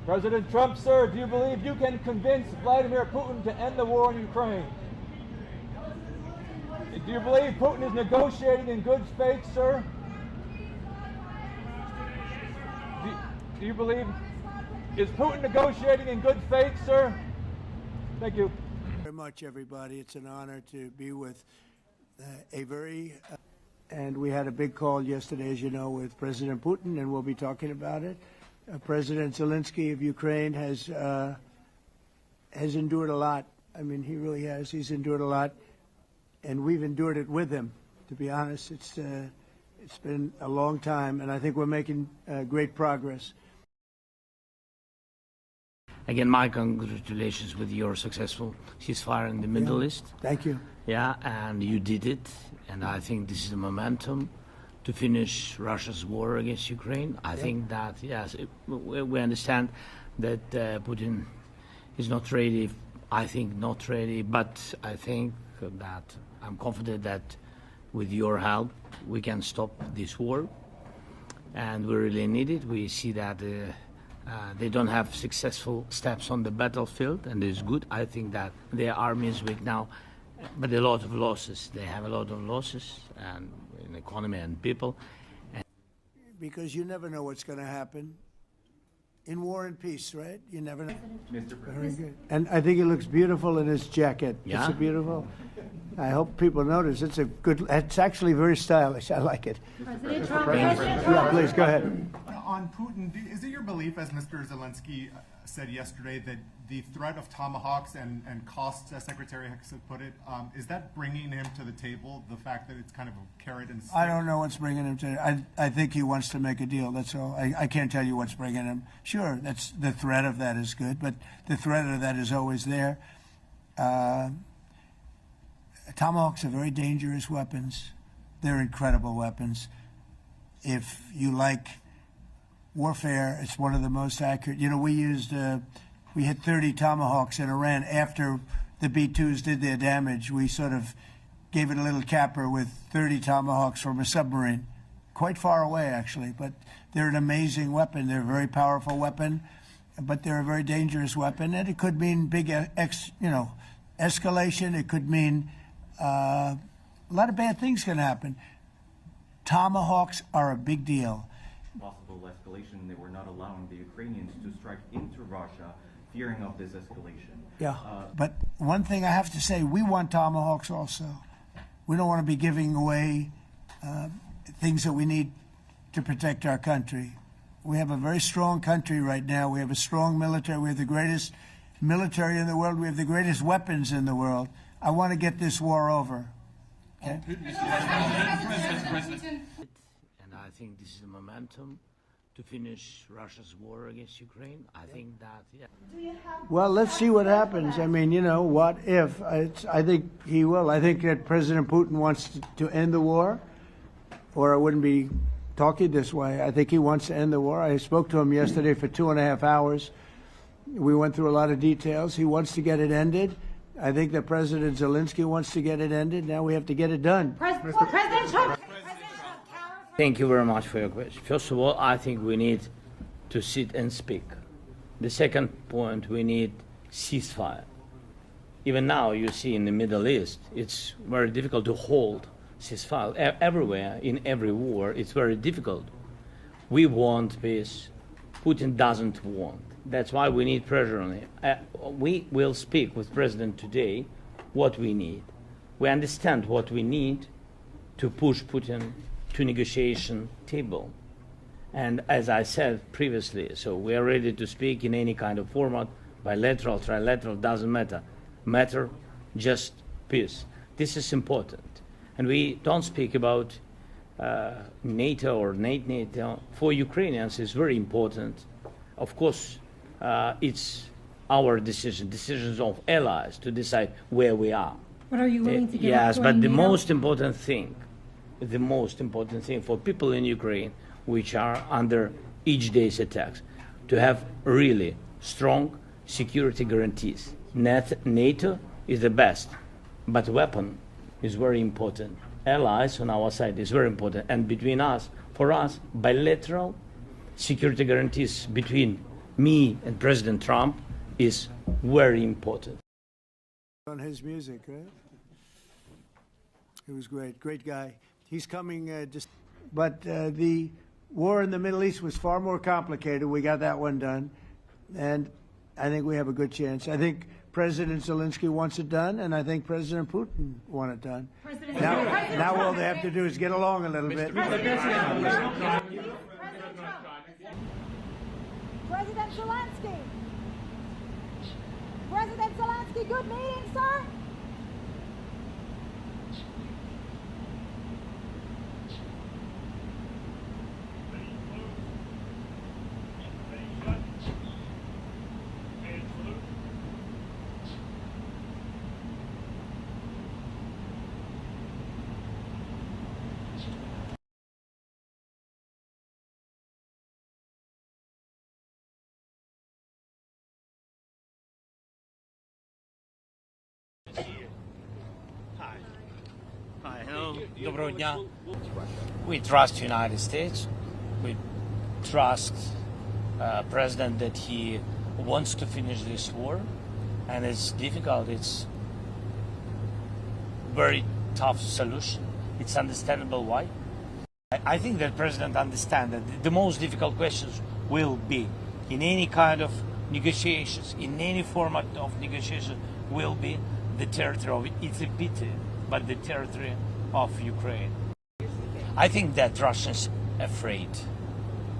President Trump, sir, do you believe you can convince Vladimir Putin to end the war in Ukraine? Do you believe Putin is negotiating in good faith, sir? Do you believe, is Putin negotiating in good faith, sir? Thank you. Very much, everybody. It's an honor to be with and we had a big call yesterday, as you know, with President Putin, and we'll be talking about it. President Zelensky of Ukraine has endured a lot. I mean, he really has. He's endured a lot, and we've endured it with him. To be honest, it's been a long time, and I think we're making great progress. Again, my congratulations with your successful ceasefire in the Middle East. Thank you. Yeah, and you did it, and I think this is the momentum to finish Russia's war against Ukraine. I think that, yes, we understand that Putin is not ready. I think not ready, but I think that I'm confident that with your help we can stop this war, and we really need it. We see that they don't have successful steps on the battlefield, and it's good. I think that their army is weak now, but a lot of losses. They have a lot of losses, and in economy and people. Because you never know what's going to happen in war and peace, right? You never know. Mr. President. Very good. And I think he looks beautiful in his jacket. Yeah? It's beautiful. I hope people notice. It's a good. It's actually very stylish. I like it. President Trump. Yeah, please go ahead. On Putin, is it your belief, as Mr. Zelensky said yesterday, that the threat of tomahawks and costs, as Secretary Hicks put it, is that bringing him to the table, the fact that it's kind of a carrot and stick? I don't know what's bringing him to. I think he wants to make a deal. That's all. I can't tell you what's bringing him. Sure, that's the threat of that is good, but the threat of that is always there. Tomahawks are very dangerous weapons. They're incredible weapons. If you like warfare, it's one of the most accurate. You know, we hit 30 Tomahawks in Iran after the B-2s did their damage. We sort of gave it a little capper with 30 Tomahawks from a submarine, quite far away actually. But they're an amazing weapon. They're a very powerful weapon, but they're a very dangerous weapon, and it could mean big, escalation. It could mean a lot of bad things can happen. Tomahawks are a big deal. Possible escalation, they were not allowing the Ukrainians to strike into Russia, fearing of this escalation. Yeah, but one thing I have to say, we want Tomahawks also. We don't want to be giving away things that we need to protect our country. We have a very strong country right now. We have a strong military. We have the greatest military in the world. We have the greatest weapons in the world. I want to get this war over. Okay? And I think this is the momentum to finish Russia's war against Ukraine. I think that, yeah. Well, let's see what happens. I mean, what if? I think he will. I think that President Putin wants to end the war, or I wouldn't be talking this way. I think he wants to end the war. I spoke to him yesterday for 2.5 hours. We went through a lot of details. He wants to get it ended. I think that President Zelensky wants to get it ended. Now we have to get it done. President Trump. Thank you very much for your question. First of all, I think we need to sit and speak. The second point, we need ceasefire. Even now, you see in the Middle East, it's very difficult to hold ceasefire. Everywhere, in every war, it's very difficult. We want peace. Putin doesn't want. That's why we need pressure on him. We will speak with President today what we need. We understand what we need to push Putin to negotiation table. And as I said previously, so we are ready to speak in any kind of format, bilateral, trilateral, doesn't matter, just peace. This is important. And we don't speak about NATO or NATO. For Ukrainians, it's very important. Of course, it's our decisions of allies to decide where we are. But are you willing to give Yes, up but the NATO? most important thing for people in Ukraine, which are under each day's attacks, to have really strong security guarantees. NATO is the best, but weapon is very important. Allies on our side is very important, and between us, for us, bilateral security guarantees between me and President Trump is very important. On his music, right? It was great. Great guy. He's coming But the war in the Middle East was far more complicated. We got that one done. And I think we have a good chance. I think President Zelensky wants it done, and I think President Putin wants it done. Now all they have to do is get along a little bit. President Zelensky. President Zelensky, good meeting, sir. Hi, hello. Доброго дня. We trust United States. We trust President that he wants to finish this war, and it's difficult. It's very tough solution. It's understandable why. I think that President understands that the most difficult questions will be in any kind of negotiations, in any format of negotiation, will be the territory of, it's a pity, but the territory of Ukraine. I think that Russians afraid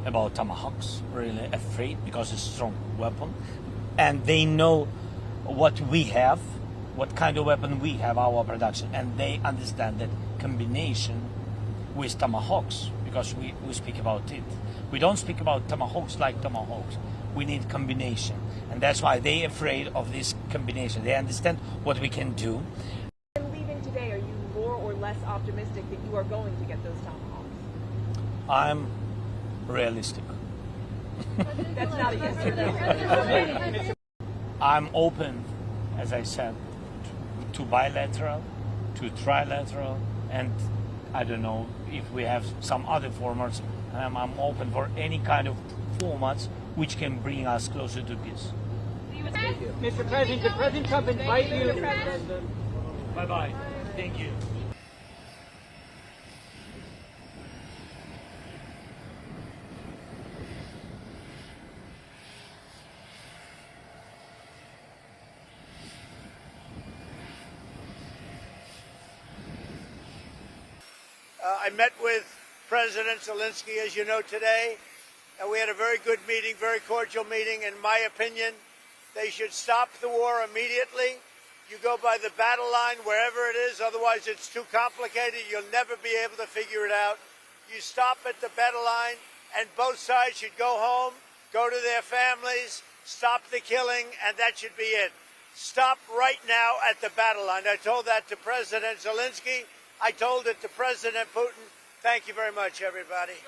about tomahawks, really afraid, because it's a strong weapon, and they know what we have, what kind of weapon we have, our production, and they understand that combination with tomahawks, because we speak about it. We don't speak about tomahawks like tomahawks. We need combination, and that's why they're afraid of this combination. They understand what we can do. Leaving today, are you more or less optimistic that you are going to get those tomahawks? I'm realistic. That's not a yes or no. I'm open, as I said, to bilateral, to trilateral, and I don't know if we have some other formats. I'm open for any kind of formats which can bring us closer to peace. Mr. President, did President Trump invite you? Bye-bye. Thank you. I met with President Zelensky, as you know, today, and we had a very good meeting, very cordial meeting. In my opinion, they should stop the war immediately. You go by the battle line wherever it is, otherwise it's too complicated. You'll never be able to figure it out. You stop at the battle line, and both sides should go home, go to their families, stop the killing, and that should be it. Stop right now at the battle line. I told that to President Zelensky. I told it to President Putin. Thank you very much, everybody.